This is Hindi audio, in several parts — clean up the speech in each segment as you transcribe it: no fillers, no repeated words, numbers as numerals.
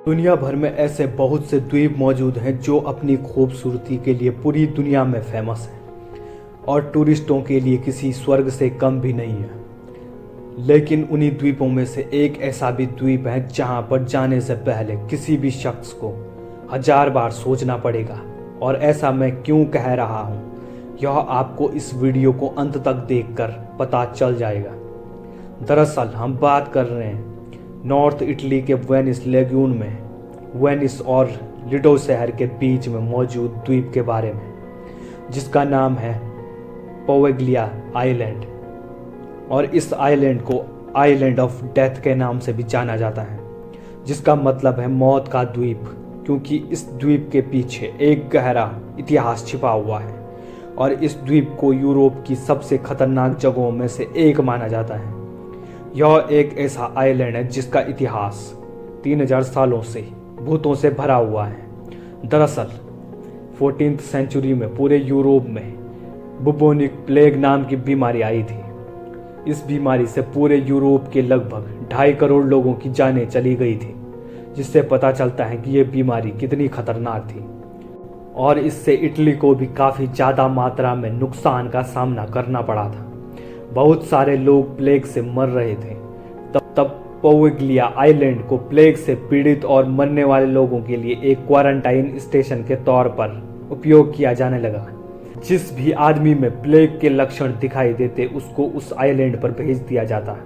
दुनिया भर में ऐसे बहुत से द्वीप मौजूद हैं जो अपनी खूबसूरती के लिए पूरी दुनिया में फेमस हैं और टूरिस्टों के लिए किसी स्वर्ग से कम भी नहीं है। लेकिन उन्हीं द्वीपों में से एक ऐसा भी द्वीप है जहां पर जाने से पहले किसी भी शख्स को 1000 बार सोचना पड़ेगा। और ऐसा मैं क्यों कह रहा हूं, यह आपको इस वीडियो को अंत तक देखकर पता चल जाएगा। दरअसल हम बात कर रहे हैं नॉर्थ इटली के वेनिस लेग्यून में वेनिस और लिडो शहर के बीच में मौजूद द्वीप के बारे में, जिसका नाम है पोवेग्लिया आइलैंड। और इस आइलैंड को आइलैंड ऑफ डेथ के नाम से भी जाना जाता है, जिसका मतलब है मौत का द्वीप, क्योंकि इस द्वीप के पीछे एक गहरा इतिहास छिपा हुआ है और इस द्वीप को यूरोप की सबसे खतरनाक जगहों में से एक माना जाता है। यह एक ऐसा आइलैंड है जिसका इतिहास 3000 सालों से भूतों से भरा हुआ है। दरअसल 14th सेंचुरी में पूरे यूरोप में बुबोनिक प्लेग नाम की बीमारी आई थी। इस बीमारी से पूरे यूरोप के लगभग 2.5 करोड़ लोगों की जानें चली गई थी, जिससे पता चलता है कि यह बीमारी कितनी खतरनाक थी। और इससे इटली को भी काफ़ी ज़्यादा मात्रा में नुकसान का सामना करना पड़ा था। बहुत सारे लोग प्लेग से मर रहे थे। तब पोवेग्लिया आइलैंड को प्लेग से पीड़ित और मरने वाले लोगों के लिए एक क्वारंटाइन स्टेशन के तौर पर उपयोग किया जाने लगा। जिस भी आदमी में प्लेग के लक्षण दिखाई देते उसको उस आइलैंड पर भेज दिया जाता,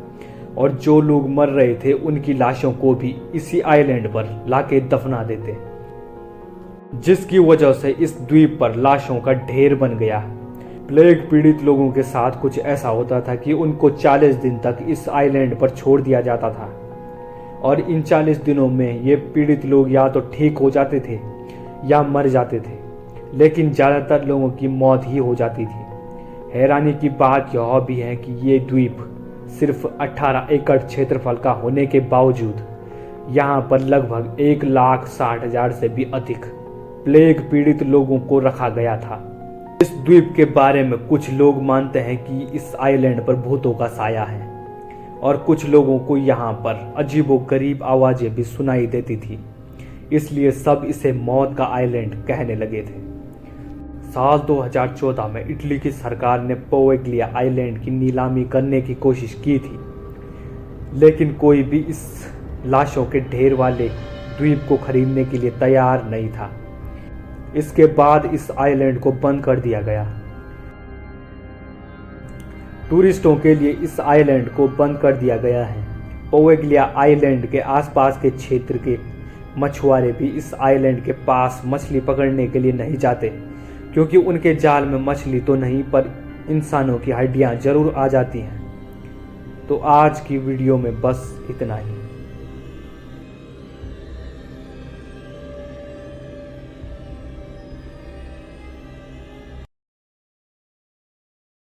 और जो लोग मर रहे थे उनकी लाशों को भी इसी आइलैंड पर लाके दफना देते, जिसकी वजह से इस द्वीप पर लाशों का ढेर बन गया। प्लेग पीड़ित लोगों के साथ कुछ ऐसा होता था कि उनको 40 दिन तक इस आइलैंड पर छोड़ दिया जाता था, और इन 40 दिनों में ये पीड़ित लोग या तो ठीक हो जाते थे या मर जाते थे, लेकिन ज़्यादातर लोगों की मौत ही हो जाती थी। हैरानी की बात यह भी है कि ये द्वीप सिर्फ 18 एकड़ क्षेत्रफल का होने के बावजूद यहाँ पर लगभग 1,60,000 से भी अधिक प्लेग पीड़ित लोगों को रखा गया था। इस द्वीप के बारे में कुछ लोग मानते हैं कि इस आइलैंड पर भूतों का साया है, और कुछ लोगों को यहाँ पर अजीबोगरीब आवाज़ें भी सुनाई देती थी, इसलिए सब इसे मौत का आइलैंड कहने लगे थे। साल 2014 में इटली की सरकार ने पोवेग्लिया आइलैंड की नीलामी करने की कोशिश की थी, लेकिन कोई भी इस लाशों के ढेर वाले द्वीप को खरीदने के लिए तैयार नहीं था। इसके बाद इस आइलैंड को बंद कर दिया गया। टूरिस्टों के लिए इस आइलैंड को बंद कर दिया गया है। पोवेग्लिया आइलैंड के आसपास के क्षेत्र के मछुआरे भी इस आइलैंड के पास मछली पकड़ने के लिए नहीं जाते, क्योंकि उनके जाल में मछली तो नहीं पर इंसानों की हड्डियां जरूर आ जाती हैं। तो आज की वीडियो में बस इतना ही।